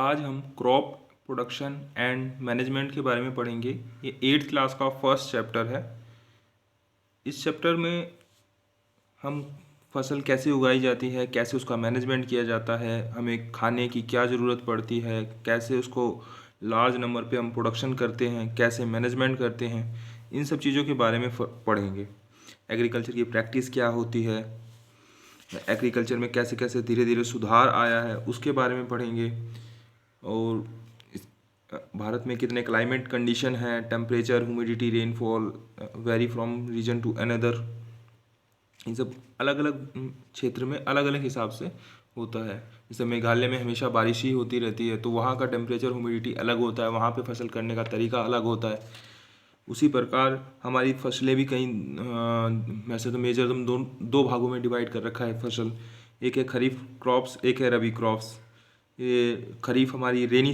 आज हम crop production and management के बारे में पढ़ेंगे। ये 8th क्लास का फर्स्ट चैप्टर है। इस चैप्टर में हम फसल कैसे उगाई जाती है, कैसे उसका मैनेजमेंट किया जाता है, हमें खाने की क्या ज़रूरत पड़ती है, कैसे उसको लार्ज नंबर पे हम प्रोडक्शन करते हैं, कैसे मैनेजमेंट करते हैं, इन सब चीज़ों के बारे में पढ़ेंगे। एग्रीकल्चर की प्रैक्टिस क्या होती है, एग्रीकल्चर में कैसे कैसे धीरे धीरे सुधार आया है उसके बारे में पढ़ेंगे। और भारत में कितने क्लाइमेट कंडीशन हैं, temperature, humidity, rainfall vary from region to another. इन सब अलग अलग क्षेत्र में अलग अलग हिसाब से होता है। जैसे मेघालय में हमेशा बारिश ही होती रहती है, तो वहाँ का टेम्परेचर, ह्यूमिडिटी अलग होता है, वहाँ पे फसल करने का तरीका अलग होता है। उसी प्रकार हमारी फसलें भी कहीं वैसे तो मेजर हम दो भागों में डिवाइड कर रखा है फसल। एक है खरीफ क्रॉप्स, एक है रबी क्रॉप्स। ये खरीफ हमारी रेनी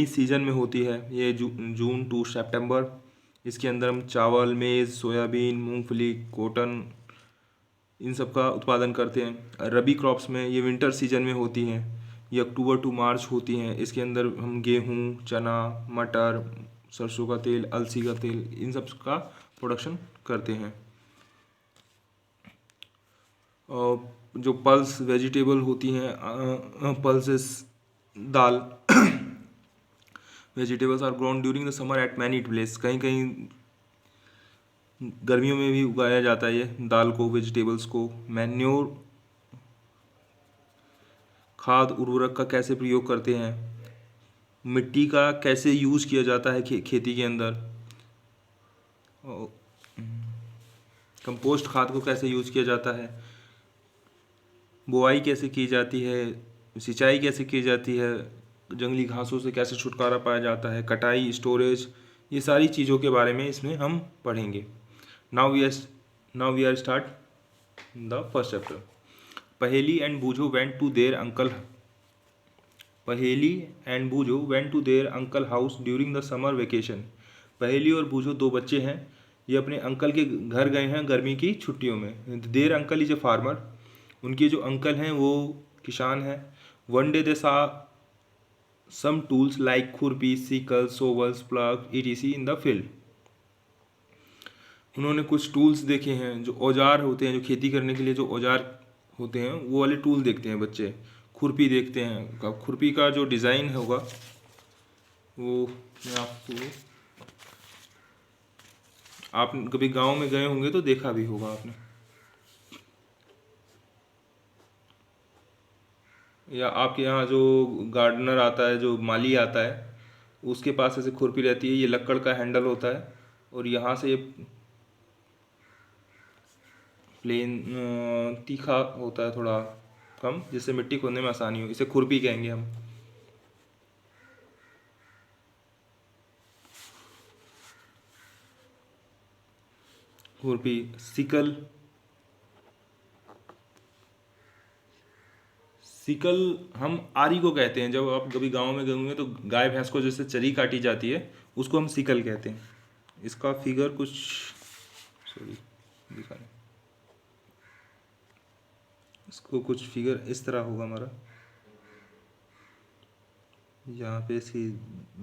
सीजन में होती है, ये जून टू सितंबर। इसके अंदर हम चावल, मेज़, सोयाबीन, मूंगफली, कॉटन, इन सब का उत्पादन करते हैं। रबी क्रॉप्स में ये विंटर सीजन में होती हैं, ये अक्टूबर टू मार्च होती हैं। इसके अंदर हम गेहूँ, चना, मटर, सरसों का तेल, अलसी का तेल, इन सब का प्रोडक्शन करते हैं। और जो पल्स वेजिटेबल होती हैं, pulses dal vegetables are grown during the summer at many place. कहीं कहीं गर्मियों में भी उगाया जाता है ये दाल को, वेजिटेबल्स को। मैन्योर, खाद उर्वरक का कैसे प्रयोग करते हैं, मिट्टी का कैसे यूज़ किया जाता है खेती के अंदर, कंपोस्ट खाद को कैसे यूज़ किया जाता है, बुआई कैसे की जाती है, सिंचाई कैसे की जाती है, जंगली घासों से कैसे छुटकारा पाया जाता है, कटाई, स्टोरेज, ये सारी चीज़ों के बारे में इसमें हम पढ़ेंगे। Now we are start the first chapter. Paheli and Boojho went to their uncle Paheli and Boojho went to their uncle house during the summer vacation. Paheli और बूझो दो बच्चे हैं, ये अपने अंकल के घर गए हैं गर्मी की छुट्टियों में। There uncle is a farmer, उनके जो अंकल हैं वो किसान हैं। One day they saw some tools like खुरपी, sickle, shovels, plough, etc in the field. उन्होंने कुछ टूल्स देखे हैं, जो औजार होते हैं, जो खेती करने के लिए जो औजार होते हैं वो वाले टूल देखते हैं बच्चे। खुरपी देखते हैं, अब खुरपी का जो डिज़ाइन होगा वो मैं आपको, आप कभी गांव में गए होंगे तो देखा भी होगा आपने, या आपके यहाँ जो गार्डनर आता है, जो माली आता है, उसके पास ऐसे खुरपी रहती है, ये लक्कड़ का हैंडल होता है और यहाँ से ये प्लेन तीखा होता है थोड़ा कम, जिससे मिट्टी खोदने में आसानी हो, इसे खुरपी कहेंगे हम। खुरपी, सिकल, सिकल हम आरी को कहते हैं। जब आप कभी गांव में गए होंगे तो गाय भैंस को जैसे चरी काटी जाती है उसको हम सिकल कहते हैं। इसका फिगर कुछ, सॉरी दिखा रहे, इसको कुछ फिगर इस तरह होगा हमारा, यहाँ पे इसकी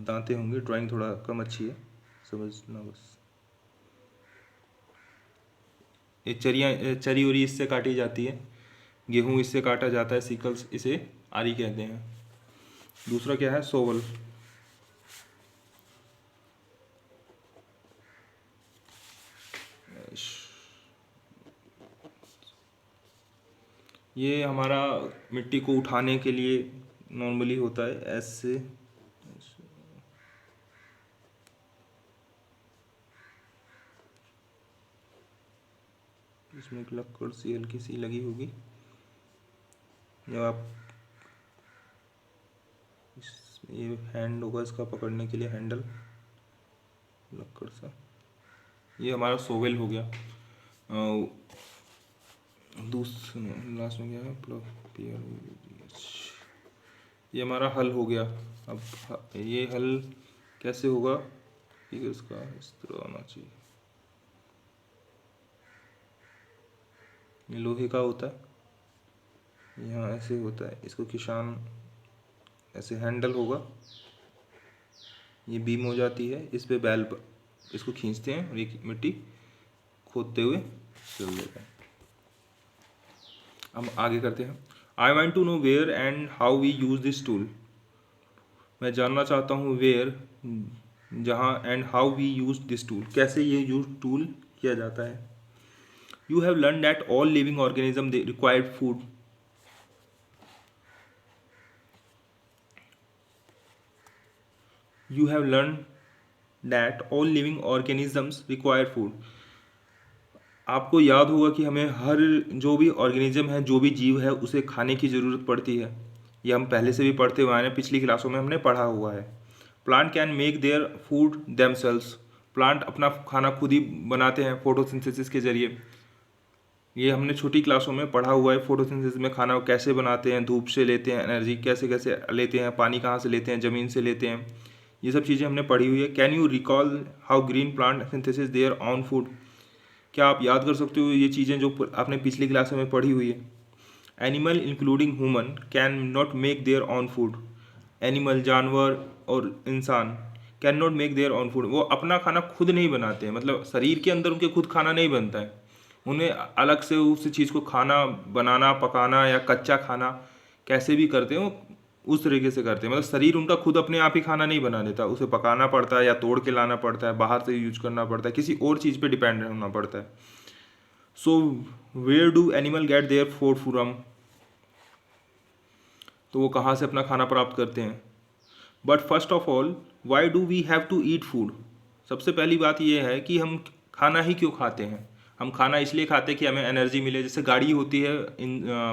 दांतें होंगे, ड्राइंग थोड़ा कम अच्छी है, समझना बस। ये चरी उरी इससे काटी जाती है, गेहूँ इससे काटा जाता है, सिकल्स इसे आरी कहते हैं। दूसरा क्या है, सोवल। ये हमारा मिट्टी को उठाने के लिए नॉर्मली होता है ऐसे, इसमें एक लक्कड़ सी हल्की सी लगी होगी। जब आप ये हैंड होगा इसका पकड़ने के लिए, हैंडल लक्कड़ सा, ये हमारा सोवेल हो गया। दूसरा लास्ट में क्या है, ये हमारा हल हो गया। अब ये हल कैसे होगा, इसका इस तरह आना चाहिए, ये लोहे का होता है, यहाँ ऐसे होता है, इसको किसान ऐसे हैंडल होगा, ये बीम हो जाती है, इस पे बैल इसको खींचते हैं और ये मिट्टी खोदते हुए चल देता है। हम आगे करते हैं। I want to know where and how we use this tool. मैं जानना चाहता हूँ वेयर, जहाँ, and how we use this tool, कैसे ये यूज टूल किया जाता है। You have learn that all living organism they required food. You have learned that all living organisms require food. आपको याद होगा कि हमें हर जो भी ऑर्गेनिज्म है, जो भी जीव है, उसे खाने की ज़रूरत पड़ती है। ये हम पहले से भी पढ़ते हुए आए हैं, पिछली क्लासों में हमने पढ़ा हुआ है। Plant can make their food themselves. Plant अपना खाना खुद ही बनाते हैं फोटोसिंथेसिस के जरिए। ये हमने छोटी क्लासों में पढ़ा हुआ है। फोटोसिंथेसिस में खाना कैसे बनाते हैं, धूप से लेते हैं एनर्जी, कैसे कैसे लेते हैं, पानी कहाँ से लेते हैं, ज़मीन से लेते हैं, ये सब चीज़ें हमने पढ़ी हुई है। Can you recall how green plant synthesis there on food. क्या आप याद कर सकते हो ये चीज़ें जो आपने पिछली क्लास में पढ़ी हुई है। Animal including human can not make their on food. Animal, जानवर और इंसान can not make their on food, वो अपना खाना खुद नहीं बनाते हैं। मतलब शरीर के अंदर उनके खुद खाना नहीं बनता है, उन्हें अलग से उस चीज़ को खाना बनाना, पकाना या कच्चा खाना कैसे भी करते हैं, वो उस तरीके से करते हैं। मतलब शरीर उनका खुद अपने आप ही खाना नहीं बना देता, उसे पकाना पड़ता है या तोड़ के लाना पड़ता है, बाहर से यूज करना पड़ता है, किसी और चीज़ पे डिपेंड होना पड़ता है। So where do animal get their food from. तो वो कहाँ से अपना खाना प्राप्त करते हैं। But first of all why do we have to eat food. सबसे पहली बात ये है कि हम खाना ही क्यों खाते हैं। हम खाना इसलिए खाते हैं कि हमें एनर्जी मिले। जैसे गाड़ी होती है,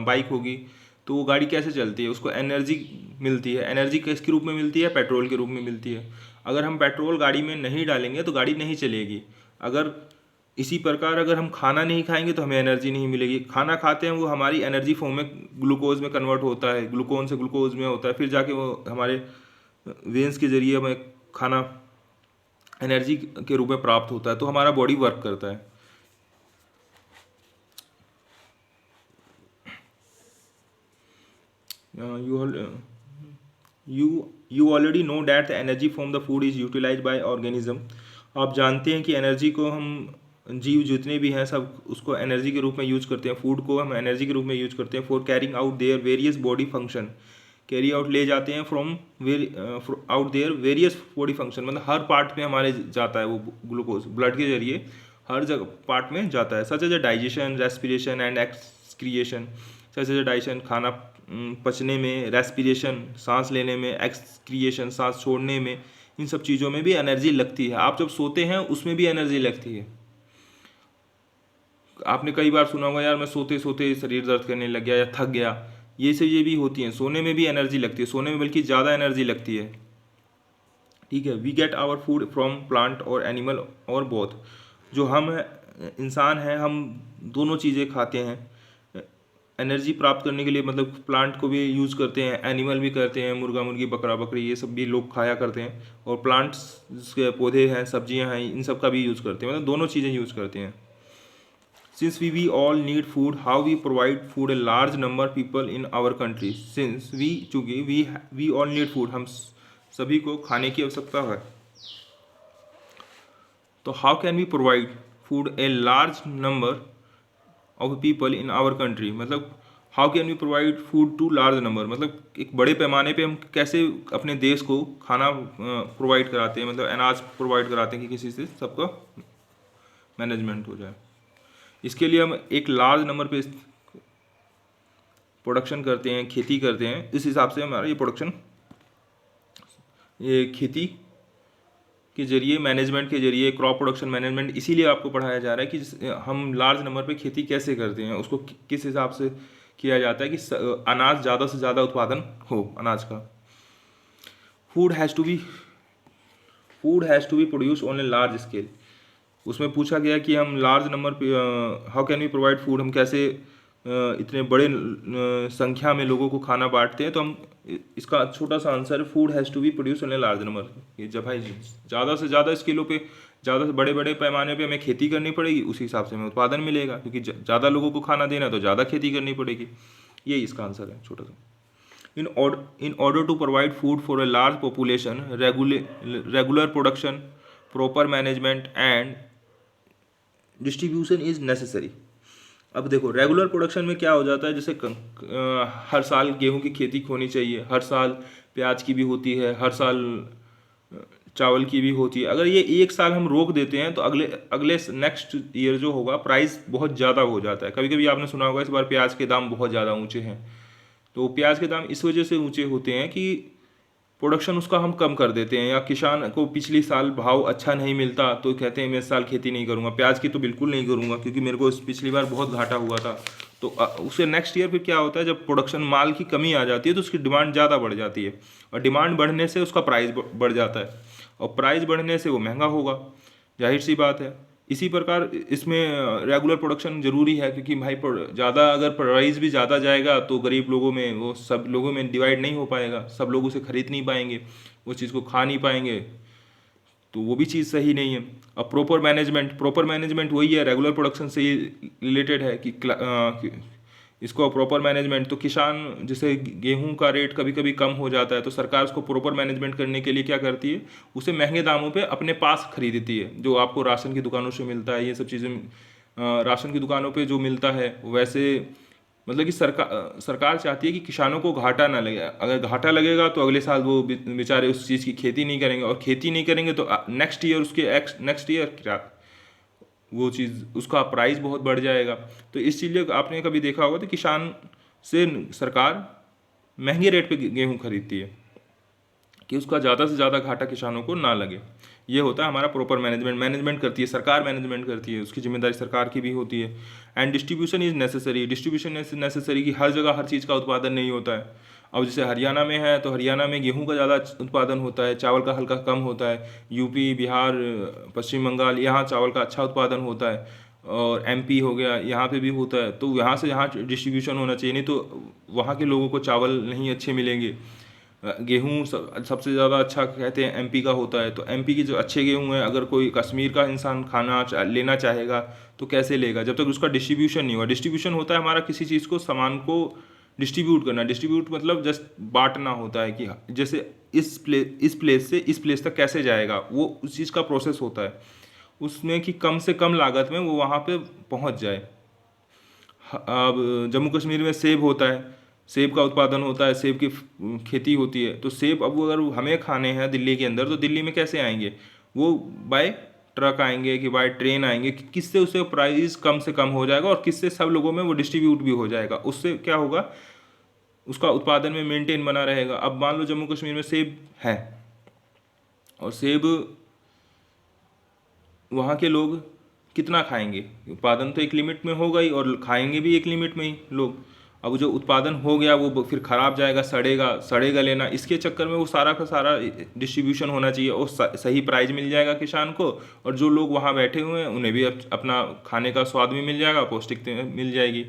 बाइक होगी, तो वो गाड़ी कैसे चलती है, उसको एनर्जी मिलती है। एनर्जी किसके रूप में मिलती है, पेट्रोल के रूप में मिलती है। अगर हम पेट्रोल गाड़ी में नहीं डालेंगे तो गाड़ी नहीं चलेगी। अगर इसी प्रकार अगर हम खाना नहीं खाएंगे तो हमें एनर्जी नहीं मिलेगी। खाना खाते हैं, वो हमारी एनर्जी फॉर्म में ग्लूकोज में कन्वर्ट होता है, ग्लूकोन से ग्लूकोज में होता है, फिर जाके वो हमारे वेंस के जरिए हमें खाना एनर्जी के रूप में प्राप्त होता है, तो हमारा बॉडी वर्क करता है। you already know that the energy from the food is utilized by organism। आप जानते हैं कि एनर्जी को हम जीव जितने भी हैं सब उसको एनर्जी के रूप में यूज करते हैं। फूड को हम एनर्जी के रूप में यूज करते हैं for carrying out their various body function. Carry out ले जाते हैं from out their various body function, मतलब हर पार्ट में हमारे जाता है वो ग्लूकोज, ब्लड के जरिए हर जगह पार्ट में जाता है। Such as digestion, respiration and excretion. Such as digestion, खाना पचने में, रेस्पिरेशन सांस लेने में, एक्सक्रिएशन सांस छोड़ने में, इन सब चीज़ों में भी एनर्जी लगती है। आप जब सोते हैं उसमें भी एनर्जी लगती है। आपने कई बार सुना होगा, यार मैं सोते सोते शरीर दर्द करने लग गया या थक गया, ये सब ये भी होती हैं। सोने में भी एनर्जी लगती है, सोने में बल्कि ज़्यादा एनर्जी लगती है। ठीक है। We get our food from plant और एनिमल और बोथ। जो हम इंसान हैं, हम दोनों चीज़ें खाते हैं एनर्जी प्राप्त करने के लिए। मतलब प्लांट को भी यूज़ करते हैं, एनिमल भी करते हैं, मुर्गा मुर्गी, बकरा बकरी, ये सब भी लोग खाया करते हैं। और प्लांट्स के पौधे हैं, सब्जियां हैं, इन सब का भी यूज़ करते हैं। मतलब दोनों चीज़ें यूज़ करते हैं। Since we all need food, how we provide food a large number people in our country. Since चूँकि वी ऑल नीड फूड, हम सभी को खाने की आवश्यकता है, तो how can we provide food a large number of people in our country. मतलब how can we provide food to large number, मतलब एक बड़े पैमाने पे हम कैसे अपने देश को खाना प्रोवाइड कराते हैं, मतलब अनाज प्रोवाइड कराते हैं कि किसी से सबका मैनेजमेंट हो जाए। इसके लिए हम एक लार्ज नंबर पे प्रोडक्शन करते हैं, खेती करते हैं। इस हिसाब से हमारा ये प्रोडक्शन, ये खेती के जरिए, मैनेजमेंट के जरिए, क्रॉप प्रोडक्शन मैनेजमेंट, इसीलिए आपको पढ़ाया जा रहा है कि हम लार्ज नंबर पे खेती कैसे करते हैं, उसको किस हिसाब से किया जाता है कि अनाज ज़्यादा से ज़्यादा उत्पादन हो अनाज का। Food has to be produce on a large scale. उसमें पूछा गया कि हम लार्ज नंबर पे how can we provide food, हम कैसे इतने बड़े संख्या में लोगों को खाना बांटते हैं। तो हम इसका छोटा सा आंसर है, food has to be produce on a large number. ये जब भाई ज़्यादा से ज़्यादा स्केलों पे, ज़्यादा से बड़े बड़े पैमाने पे हमें खेती करनी पड़ेगी, उसी हिसाब से हमें उत्पादन मिलेगा, क्योंकि ज़्यादा लोगों को खाना देना है तो ज़्यादा खेती करनी पड़ेगी। ये इसका आंसर है छोटा सा। In order to provide food for a large population, regular production, proper management and distribution is necessary. अब देखो रेगुलर प्रोडक्शन में क्या हो जाता है, जैसे हर साल गेहूं की खेती होनी चाहिए, हर साल प्याज की भी होती है, हर साल चावल की भी होती है। अगर ये एक साल हम रोक देते हैं तो अगले अगले नेक्स्ट ईयर जो होगा प्राइस बहुत ज़्यादा हो जाता है। कभी कभी आपने सुना होगा इस बार प्याज के दाम बहुत ज़्यादा ऊंचे हैं। तो प्याज के दाम इस वजह से ऊंचे होते हैं कि प्रोडक्शन उसका हम कम कर देते हैं, या किसान को पिछली साल भाव अच्छा नहीं मिलता तो कहते हैं मैं इस साल खेती नहीं करूँगा, प्याज की तो बिल्कुल नहीं करूँगा क्योंकि मेरे को पिछली बार बहुत घाटा हुआ था। तो उसे नेक्स्ट ईयर फिर क्या होता है, जब प्रोडक्शन माल की कमी आ जाती है तो उसकी डिमांड ज़्यादा बढ़ जाती है, और डिमांड बढ़ने से उसका प्राइस बढ़ जाता है, और प्राइस बढ़ने से वो महंगा होगा, जाहिर सी बात है। इसी प्रकार इसमें रेगुलर प्रोडक्शन ज़रूरी है, क्योंकि भाई ज़्यादा अगर प्राइस भी ज़्यादा जाएगा तो गरीब लोगों में, वो सब लोगों में डिवाइड नहीं हो पाएगा, सब लोग उसे खरीद नहीं पाएंगे, उस चीज़ को खा नहीं पाएंगे, तो वो भी चीज़ सही नहीं है। अब प्रॉपर मैनेजमेंट वही है, रेगुलर प्रोडक्शन से ही रिलेटेड है कि इसको प्रॉपर मैनेजमेंट, तो किसान जैसे गेहूं का रेट कभी कभी कम हो जाता है तो सरकार उसको प्रॉपर मैनेजमेंट करने के लिए क्या करती है, उसे महंगे दामों पे अपने पास खरीदती है, जो आपको राशन की दुकानों से मिलता है। ये सब चीज़ें राशन की दुकानों पे जो मिलता है वैसे, मतलब कि सरकार चाहती है कि किसानों को घाटा ना लगे। अगर घाटा लगेगा तो अगले साल वो बेचारे उस चीज़ की खेती नहीं करेंगे, और खेती नहीं करेंगे तो नेक्स्ट ईयर क्या वो चीज़ उसका प्राइस बहुत बढ़ जाएगा। तो इस चीज़ लिए आपने कभी देखा होगा तो किसान से सरकार महंगे रेट पे गेहूं खरीदती है कि उसका ज़्यादा से ज़्यादा घाटा किसानों को ना लगे। ये होता है हमारा प्रॉपर मैनेजमेंट करती है सरकार, मैनेजमेंट करती है, उसकी जिम्मेदारी सरकार की भी होती है। एंड डिस्ट्रीब्यूशन इज़ नेसेसरी कि हर जगह हर चीज़ का उत्पादन नहीं होता है। अब जैसे हरियाणा में है तो हरियाणा में गेहूं का ज़्यादा उत्पादन होता है, चावल का हल्का कम होता है। यूपी, बिहार, पश्चिम बंगाल, यहाँ चावल का अच्छा उत्पादन होता है, और एमपी हो गया, यहाँ पे भी होता है। तो यहाँ से यहाँ डिस्ट्रीब्यूशन होना चाहिए, नहीं तो वहाँ के लोगों को चावल नहीं अच्छे मिलेंगे। गेहूँ सबसे ज़्यादा अच्छा कहते हैं एमपी का होता है, तो एमपी के जो अच्छे गेहूँ हैं अगर कोई कश्मीर का इंसान लेना चाहेगा तो कैसे लेगा, जब तक उसका डिस्ट्रीब्यूशन नहीं हुआ। डिस्ट्रीब्यूशन होता है हमारा किसी चीज़ को, सामान को डिस्ट्रीब्यूट करना। डिस्ट्रीब्यूट मतलब जस्ट बांटना होता है, कि जैसे इस प्लेस से इस प्लेस तक कैसे जाएगा, वो उस चीज़ का प्रोसेस होता है उसमें, कि कम से कम लागत में वो वहाँ पे पहुँच जाए। अब जम्मू कश्मीर में सेब होता है, सेब का उत्पादन होता है, सेब की खेती होती है। तो सेब अब अगर हमें खाने हैं दिल्ली के अंदर, तो दिल्ली में कैसे आएंगे, वो बाय ट्रक आएंगे कि बाय ट्रेन आएंगे, किससे उससे प्राइस कम से कम हो जाएगा और किससे सब लोगों में वो डिस्ट्रीब्यूट भी हो जाएगा। उससे क्या होगा, उसका उत्पादन में मेंटेन बना रहेगा। अब मान लो जम्मू कश्मीर में सेब है, और सेब वहाँ के लोग कितना खाएंगे, उत्पादन तो एक लिमिट में होगा ही, और खाएंगे भी एक लिमिट में ही लोग। अब जो उत्पादन हो गया वो फिर खराब जाएगा, सड़ेगा लेना, इसके चक्कर में वो सारा का सारा डिस्ट्रीब्यूशन होना चाहिए, और सही प्राइस मिल जाएगा किसान को, और जो लोग वहाँ बैठे हुए हैं उन्हें भी अपना खाने का स्वाद भी मिल जाएगा, पौष्टिकता मिल जाएगी।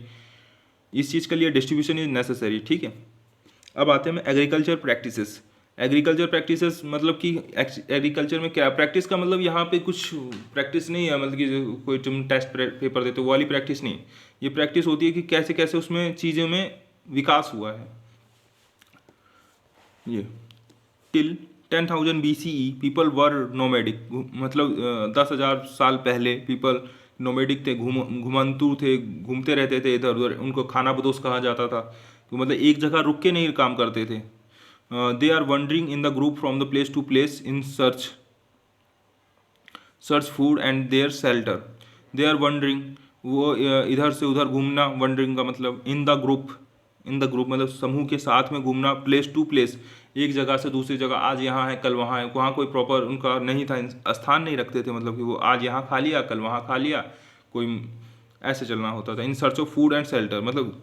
इस चीज़ के लिए डिस्ट्रीब्यूशन इज नेसेसरी, ठीक है। अब आते हैं एग्रीकल्चर प्रैक्टिसेस मतलब कि एग्रीकल्चर में क्या प्रैक्टिस का मतलब, यहाँ पे कुछ प्रैक्टिस नहीं है, मतलब कि कोई तुम टेस्ट पेपर देते हो वो वाली प्रैक्टिस नहीं। ये प्रैक्टिस होती है कि कैसे कैसे उसमें चीज़ों में विकास हुआ है। ये till 10,000 BCE people were nomadic, मतलब 10,000 साल पहले पीपल नोमैडिक थे, घुमंतु थे, घूमते रहते थे इधर उधर, उनको खाना बदोश कहा जाता था। तो मतलब एक जगह रुक के नहीं काम करते थे। They are wandering in the group from the place to place in search food and their shelter. They are wandering, वो इधर से उधर घूमना, wandering का मतलब in the group मतलब समूह के साथ में घूमना, place to place एक जगह से दूसरी जगह, आज यहाँ है कल वहाँ है, वहाँ कोई प्रॉपर उनका नहीं था, स्थान नहीं रखते थे, मतलब कि वो आज यहाँ खा लिया कल वहाँ खा लिया, कोई ऐसे चलना होता था। In search of food and shelter मतलब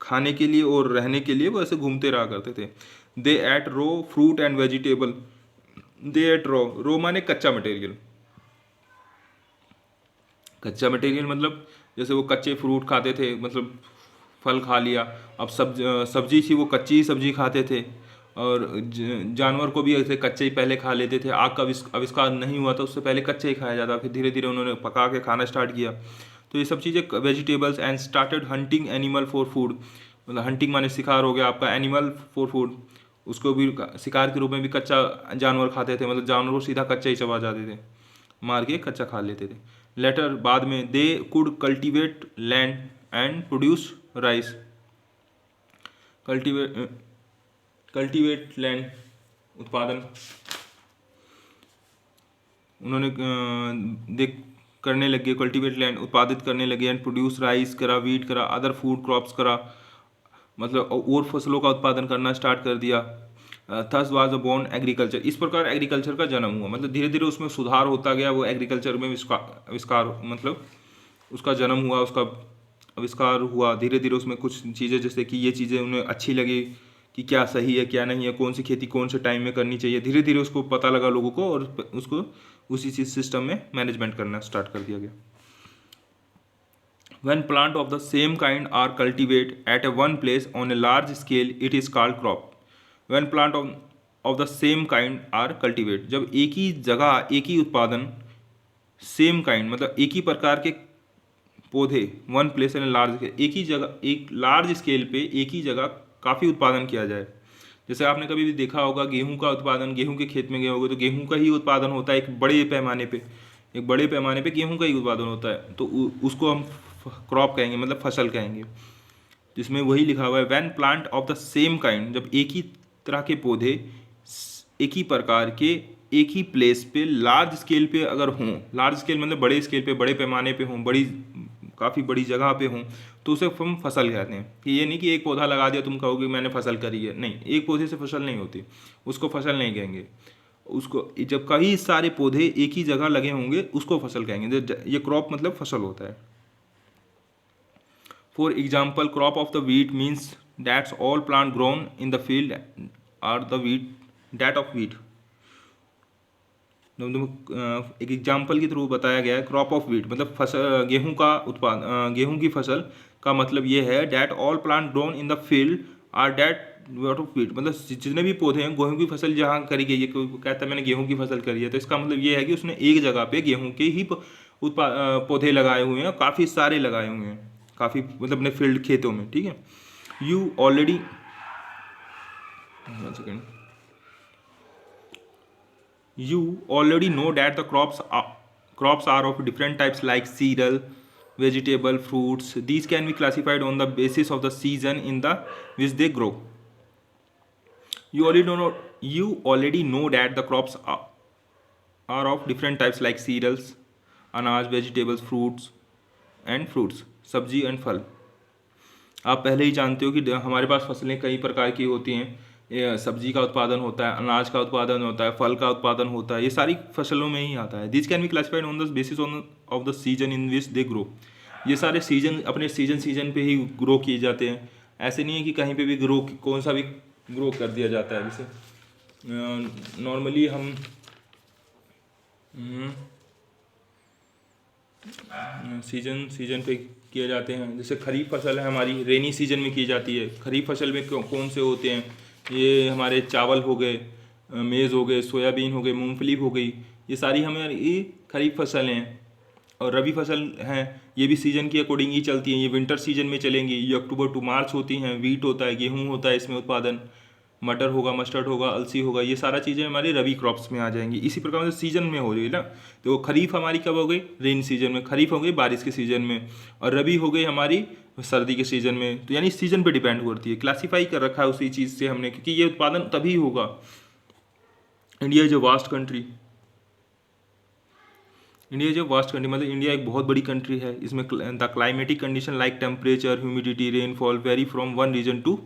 खाने के लिए और रहने के लिए वो ऐसे घूमते रहा करते थे। They ate raw fruit and vegetable, they ate raw माने कच्चा मटेरियल मतलब जैसे वो कच्चे फ्रूट खाते थे, मतलब फल खा लिया। अब सब्जी थी वो कच्ची ही सब्जी खाते थे, और जानवर को भी ऐसे कच्चे ही पहले खा लेते थे। आग का आविष्कार नहीं हुआ था, उससे पहले कच्चे ही खाया जाता, फिर धीरे धीरे उन्होंने पका के खाना स्टार्ट किया। तो ये सब चीज़ें vegetables and started hunting animal for food, मतलब हंटिंग माने शिकार हो गया आपका, एनिमल फॉर फूड, उसको भी शिकार के रूप में भी कच्चा जानवर खाते थे, मतलब जानवर को सीधा कच्चा ही चबा जाते थे, मार के कच्चा खा लेते थे। लेटर बाद में they could cultivate land and produce rice, cultivate land उत्पादन उन्होंने देख करने लगे, कल्टिवेट लैंड उत्पादित करने लगे, एंड प्रोड्यूस राइस करा, वीट करा, अदर फूड क्रॉप्स करा, मतलब और फसलों का उत्पादन करना स्टार्ट कर दिया। Thus was a born agriculture, इस प्रकार एग्रीकल्चर का जन्म हुआ, मतलब धीरे धीरे उसमें सुधार होता गया, वो एग्रीकल्चर में आविष्कार मतलब उसका जन्म हुआ, उसका आविष्कार हुआ धीरे धीरे। उसमें कुछ चीज़ें जैसे कि ये चीज़ें उन्हें अच्छी लगी कि क्या सही है क्या नहीं है, कौन सी खेती कौन से टाइम में करनी चाहिए, धीरे धीरे उसको पता लगा लोगों को, और उसको उसी चीज सिस्टम में मैनेजमेंट करना स्टार्ट कर दिया गया। When plant of the same kind are cultivated at a one place on a large scale, it is called crop. When plant of the same kind are cultivated, जब एक ही जगह एक ही उत्पादन, सेम काइंड मतलब एक ही प्रकार के पौधे, one place and large scale, एक ही जगह एक लार्ज स्केल पे एक ही जगह काफ़ी उत्पादन किया जाए। जैसे आपने कभी भी देखा होगा गेहूं का उत्पादन, गेहूं के खेत में गए होगे तो गेहूं का ही उत्पादन होता है एक बड़े पैमाने पे, एक बड़े पैमाने पे गेहूं का ही उत्पादन होता है, तो उसको हम क्रॉप कहेंगे, मतलब फसल कहेंगे। जिसमें वही लिखा हुआ है when plant of the same kind, जब एक ही तरह के पौधे एक ही प्रकार के एक ही प्लेस पे लार्ज स्केल पे अगर हों, लार्ज स्केल मतलब बड़े स्केल पे बड़े पैमाने पे हों, बड़ी काफ़ी बड़ी जगह पे हों, तो उसे हम फसल कहते हैं। कि ये नहीं कि एक पौधा लगा दिया तुम कहोगे मैंने फसल करी है, नहीं, एक पौधे से फसल नहीं होती, उसको फसल नहीं कहेंगे। उसको जब कई सारे पौधे एक ही जगह लगे होंगे उसको फसल कहेंगे। ये क्रॉप मतलब फसल होता है। For example crop of the wheat means that's all plant grown in the field are the wheat that of wheat. एक एग्जाम्पल के थ्रू बताया गया है क्रॉप ऑफ व्हीट मतलब फसल, गेहूं का उत्पादन, गेहूं की फसल का मतलब ये है that all plant grown in the field are that what of wheat, मतलब जितने भी पौधे हैं गेहूं की फसल जहाँ करी गई है, कोई कहता है मैंने गेहूं की फसल करी है, तो इसका मतलब ये है कि उसने एक जगह पे गेहूं के ही पौधे लगाए हुए हैं, काफ़ी सारे लगाए हुए हैं, काफ़ी मतलब अपने फील्ड खेतों में। ठीक है, you already you already know that the crops are of different types like cereal, vegetable, fruits. These can be classified on the basis of the season in the which they grow. You already know that the crops are of different types like cereals, अनाज, vegetables, fruits सब्जी and फल। आप पहले ही जानते हो कि हमारे पास फसलें कई प्रकार की होती हैं, सब्जी का उत्पादन होता है, अनाज का उत्पादन होता है, फल का उत्पादन होता है, ये सारी फसलों में ही आता है। This can be classified on the basis of the season in which they grow. ये सारे सीजन अपने सीजन पे ही ग्रो किए जाते हैं, ऐसे नहीं है कि कहीं पे भी ग्रो कौन सा भी ग्रो कर दिया जाता है। जैसे नॉर्मली हम सीजन पे किए जाते हैं। जैसे खरीफ फसल है हमारी, रेनी सीजन में की जाती है। खरीफ फसल में कौन से होते हैं, ये हमारे चावल हो गए, मेज़ हो गए, सोयाबीन हो गए, मूंगफली हो गई, ये सारी हमारी खरीफ फसल हैं। और रबी फसल हैं, ये भी सीजन के अकॉर्डिंग ही चलती हैं, ये विंटर सीजन में चलेंगी, ये अक्टूबर टू मार्च होती हैं। वीट होता है, गेहूँ होता है इसमें उत्पादन, मटर होगा, मस्टर्ड होगा, अलसी होगा, ये सारा चीज़ें हमारी रबी क्रॉप्स में आ जाएंगी। इसी प्रकार से सीजन में हो रही है ना, तो खरीफ हमारी कब हो गई, रेन सीजन में, खरीफ हो गई बारिश के सीजन में, और रबी हो गई हमारी सर्दी के सीजन में। तो यानी सीजन पे डिपेंड करती है, क्लासीफाई कर रखा है उसी चीज़ से हमने, क्योंकि ये उत्पादन तभी होगा। India is a vast country, मतलब इंडिया एक बहुत बड़ी कंट्री है। इसमें the climatic condition like temperature, humidity, rainfall vary from one region to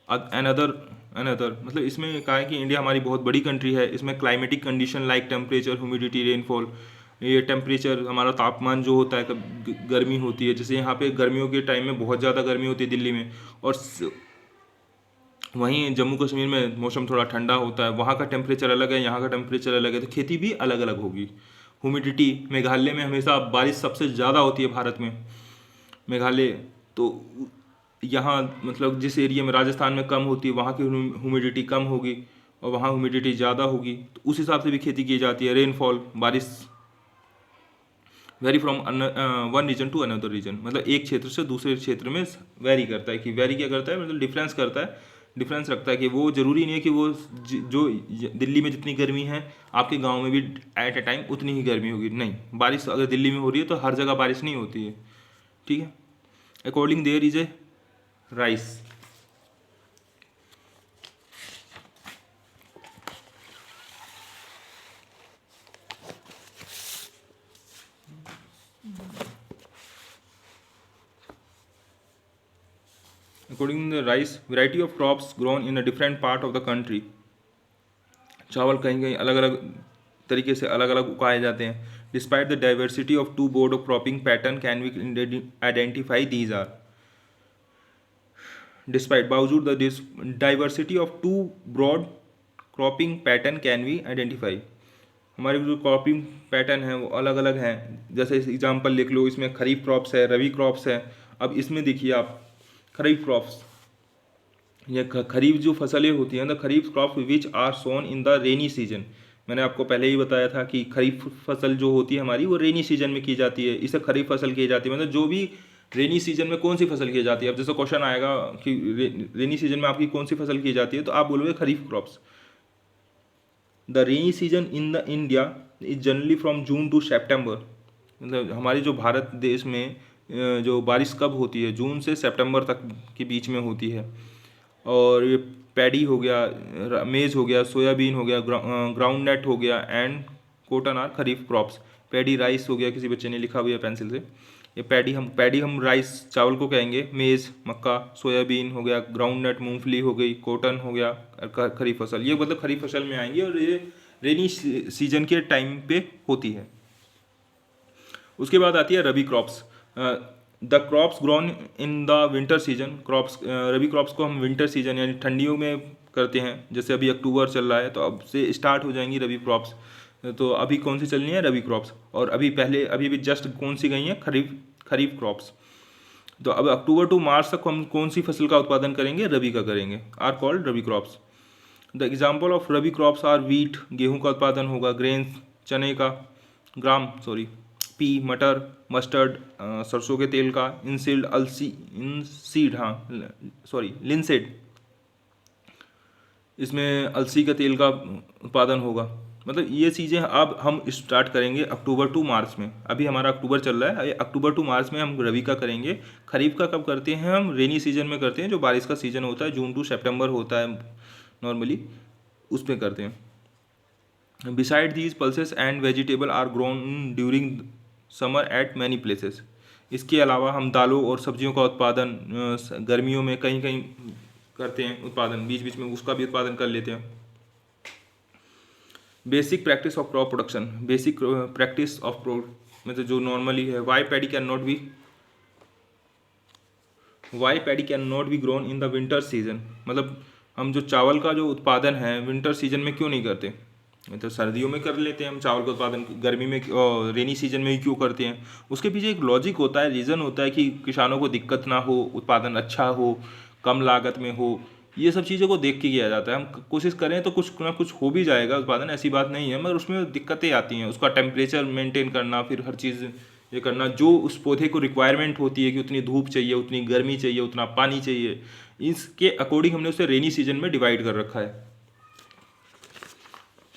another. मतलब इसमें कहा है कि इंडिया हमारी बहुत बड़ी कंट्री है, इसमें climatic condition like temperature, humidity, rainfall, ये टेम्परेचर हमारा तापमान जो होता है, कब गर्मी होती है, जैसे यहाँ पे गर्मियों के टाइम में बहुत ज़्यादा गर्मी होती है दिल्ली में, और वहीं जम्मू कश्मीर में मौसम थोड़ा ठंडा होता है, वहाँ का टेम्परेचर अलग है, यहाँ का टेम्परेचर अलग है, तो खेती भी अलग अलग होगी। ह्यूमिडिटी, मेघालय में हमेशा बारिश सबसे ज़्यादा होती है भारत में, मेघालय, तो यहाँ मतलब जिस एरिया में राजस्थान में कम होती है वहाँ की ह्यूमिडिटी कम होगी, और वहाँ ह्यूमिडिटी ज़्यादा होगी, तो उस हिसाब से भी खेती की जाती है। रेनफॉल, बारिश, vary from one region to another region, मतलब एक क्षेत्र से दूसरे क्षेत्र में वेरी करता है। कि वेरी क्या करता है, मतलब डिफरेंस करता है, डिफरेंस रखता है। कि वो ज़रूरी नहीं है कि वो जो दिल्ली में जितनी गर्मी है आपके गांव में भी एट ए टाइम उतनी ही गर्मी होगी, नहीं। बारिश अगर दिल्ली में हो रही है तो हर जगह बारिश नहीं होती है, ठीक है। According there is a rice. According to the rice, variety of crops grown in a different part of the country. चावल कहीं कहीं अलग अलग तरीके से अलग अलग उगाए जाते हैं। Despite the diversity of two broad of cropping pattern can we identify these are. Despite बावजूद the diversity of two broad cropping pattern can we identify. हमारे जो क्रॉपिंग पैटर्न है वो अलग अलग हैं। जैसे एग्जांपल लिख लो, इसमें खरीफ क्रॉप्स है, रबी क्रॉप्स है। अब इसमें देखिए आप, खरीफ क्रॉप्स, ये खरीफ जो फसलें होती हैं, the kharif crop which are sown in the rainy season. मैंने आपको पहले ही बताया था कि खरीफ फसल जो होती है हमारी वो रेनी सीजन में की जाती है, इसे खरीफ फसल की जाती है। मतलब जो भी रेनी सीजन में कौन सी फसल की जाती है, अब जैसे क्वेश्चन आएगा कि रेनी सीजन में आपकी कौन सी फसल की जाती है, तो आप बोलोगे kharif crops. The rainy season in the India is generally from June to September. मतलब हमारी जो भारत देश में जो बारिश कब होती है, जून से सितंबर तक के बीच में होती है। और ये पैडी हो गया, मेज हो गया, सोयाबीन हो गया, ग्राउंड नट हो गया and cotton are kharif crops. Paddy rice हो गया, किसी बच्चे ने लिखा हुआ है पेंसिल से। ये पैडी हम राइस चावल को कहेंगे, मेज मक्का, सोयाबीन हो गया, ग्राउंड नट मूंगफली हो गई, कॉटन हो गया, खरीफ फसल। ये मतलब खरीफ फसल में आएंगी और ये रेनी सीजन के टाइम पे होती है। उसके बाद आती है rabi crops. The crops grown in the winter season. Crops, rabi crops को हम विंटर सीजन यानी ठंडियों में करते हैं। जैसे अभी अक्टूबर चल रहा है तो अब से स्टार्ट हो जाएंगी रबी क्रॉप्स। तो अभी कौन सी चलनी है, रबी क्रॉप्स। और अभी भी जस्ट कौन सी गई हैं, खरीफ क्रॉप्स। तो अब अक्टूबर टू मार्च तक हम कौन सी फसल का उत्पादन करेंगे, रबी का करेंगे, are called rabi crops. The example of rabi crops are wheat, गेहूं का उत्पादन होगा, ग्रेन्स चने का, पी मटर, मस्टर्ड सरसों के तेल का, लिनसीड, इसमें अलसी का तेल का उत्पादन होगा। मतलब ये चीज़ें अब हम स्टार्ट करेंगे अक्टूबर टू मार्च में। अभी हमारा अक्टूबर चल रहा है, अक्टूबर टू मार्च में हम रबी का करेंगे। खरीफ का कब करते हैं, हम रेनी सीजन में करते हैं, जो बारिश का सीजन होता है, जून टू सितंबर होता है नॉर्मली, उसमें करते हैं। Beside these pulses and vegetable are grown during summer at many places. इसके अलावा हम दालों और सब्जियों का उत्पादन गर्मियों में कहीं कहीं करते हैं, उत्पादन बीच बीच में उसका भी उत्पादन कर लेते हैं। Basic practice of crop production, basic practice of मतलब जो नॉर्मली है, why paddy can not be grown in the winter season. मतलब हम जो चावल का जो उत्पादन है विंटर सीजन में क्यों नहीं करते, तो सर्दियों में कर लेते हैं हम चावल का उत्पादन, गर्मी में रेनी सीजन में ही क्यों करते हैं। उसके पीछे एक लॉजिक होता है, रीज़न होता है कि किसानों को दिक्कत ना हो, उत्पादन अच्छा हो, कम लागत में हो। ये सब चीज़ों को देख के किया जाता है। हम कोशिश करें तो कुछ ना कुछ हो भी जाएगा उत्पादन, ऐसी बात नहीं है, मगर उसमें दिक्कतें आती हैं। उसका टेम्परेचर मेंटेन करना, फिर हर चीज़ ये करना, जो उस पौधे को रिक्वायरमेंट होती है कि उतनी धूप चाहिए, उतनी गर्मी चाहिए, उतना पानी चाहिए, इसके अकॉर्डिंग हमने उसे रेनी सीजन में डिवाइड कर रखा है,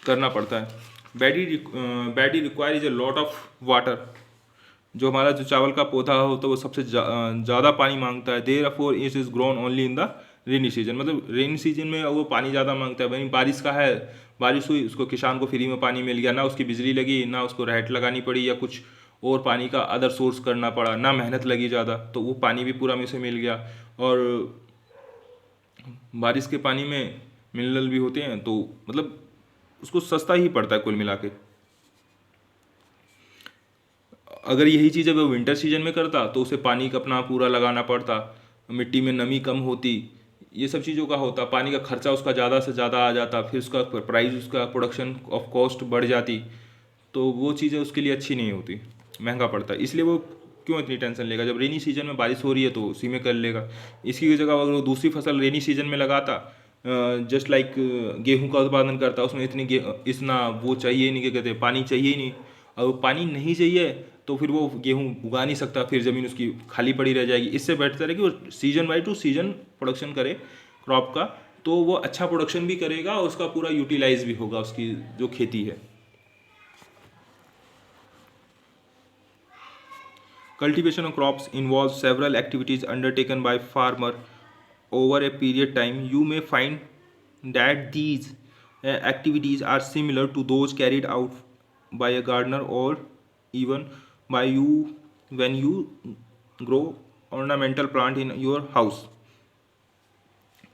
करना पड़ता है। Baddie require is a lot of water. जो हमारा जो चावल का पौधा हो तो वो सबसे ज़्यादा पानी मांगता है। Therefore it is grown only in the rainy season. मतलब रेनी सीजन में वो पानी ज़्यादा मांगता है। वहीं बारिश का है, बारिश हुई, उसको किसान को फ्री में पानी मिल गया, ना उसकी बिजली लगी, ना उसको रहट लगानी पड़ी या कुछ और पानी का अदर सोर्स करना पड़ा, ना मेहनत लगी ज़्यादा, तो वो पानी भी पूरा में से मिल गया। और बारिश के पानी में मिनरल भी होते हैं, तो मतलब उसको सस्ता ही पड़ता है कुल मिला के। अगर यही चीज़ अगर विंटर सीजन में करता तो उसे पानी का अपना पूरा लगाना पड़ता, मिट्टी में नमी कम होती, ये सब चीज़ों का होता, पानी का खर्चा उसका ज़्यादा से ज़्यादा आ जाता, फिर उसका प्राइस, उसका प्रोडक्शन ऑफ कॉस्ट बढ़ जाती, तो वो चीज़ें उसके लिए अच्छी नहीं होती, महंगा पड़ता। इसलिए वो क्यों इतनी टेंशन लेगा, जब रेनी सीजन में बारिश हो रही है तो उसी में कर लेगा। इसकी जगह अगर वो दूसरी फसल रेनी सीजन में लगाता, जस्ट लाइक गेहूं का उत्पादन करता, उसमें इतना वो चाहिए नहीं, क्या कहते हैं, पानी चाहिए ही नहीं। और पानी नहीं चाहिए तो फिर वो गेहूँ उगा नहीं सकता, फिर ज़मीन उसकी खाली पड़ी रह जाएगी। इससे बेहतर है कि वो season by two season production करे क्रॉप का, तो वो अच्छा प्रोडक्शन भी करेगा और उसका पूरा यूटिलाइज भी होगा उसकी जो खेती है। Cultivation of crops involves several activities undertaken by farmer over a period time. You may find that these activities are similar to those carried out by a gardener or even by you when you grow ornamental plant in your house.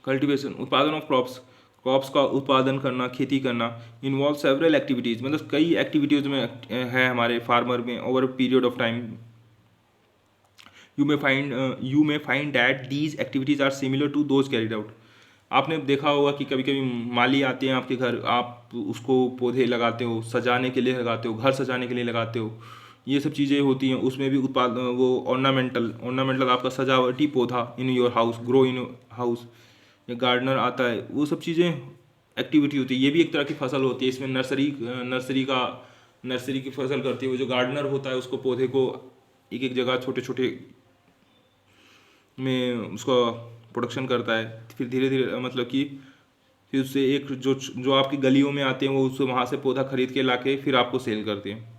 Cultivation उत्पादन of crops, crops का उत्पादन करना, खेती करना, involve several activities, मतलब कई activities में है हमारे फार्मर में over a period of time. you may find that these activities are similar to those carried out. आपने देखा होगा कि कभी कभी माली आते हैं आपके घर, आप उसको पौधे लगाते हो, सजाने के लिए लगाते हो, घर सजाने के लिए लगाते हो, ये सब चीज़ें होती हैं। उसमें भी उत्पाद वो ऑर्नामेंटल आपका सजावटी पौधा in your house, grow in house, या गार्डनर आता है, वो सब चीज़ें एक्टिविटी होती है। ये भी एक तरह की फसल होती है। इसमें नर्सरी की फसल करती है। वो जो गार्डनर होता है उसको पौधे को एक एक जगह छोटे छोटे में उसका प्रोडक्शन करता है, फिर धीरे धीरे मतलब कि फिर उससे एक जो आपकी गलियों में आते हैं वो उससे वहाँ से पौधा खरीद के लाके फिर आपको सेल करते हैं।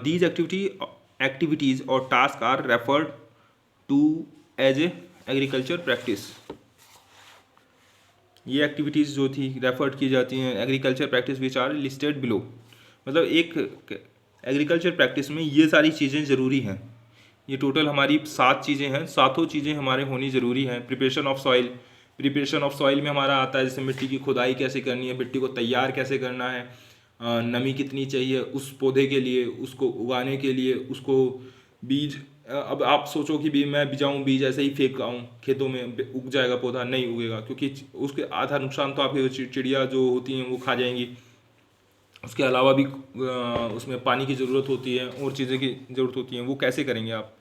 दीज एक्टिविटीज़ और task are referred to as a agriculture practice. ये एक्टिविटीज़ जो थी रेफर्ड की जाती हैं agriculture practice which are listed below. मतलब एक एग्रीकल्चर प्रैक्टिस में ये सारी चीज़ें ज़रूरी हैं। ये टोटल हमारी 7 चीज़ें हैं, सातों चीज़ें हमारे होनी ज़रूरी हैं। प्रिपरेशन ऑफ सॉइल में हमारा आता है जैसे मिट्टी की खुदाई कैसे करनी है, मिट्टी को तैयार कैसे करना है, नमी कितनी चाहिए उस पौधे के लिए, उसको उगाने के लिए, उसको बीज। अब आप सोचो कि भी मैं बिजाऊँ बीज ऐसे ही फेंक आऊँ खेतों में, उग जाएगा पौधा? नहीं उगेगा, क्योंकि उसके आधा नुकसान तो आपकी चिड़िया जो होती हैं वो खा जाएंगी। उसके अलावा भी उसमें पानी की ज़रूरत होती है और चीज़ें की ज़रूरत होती है। वो कैसे करेंगे आप?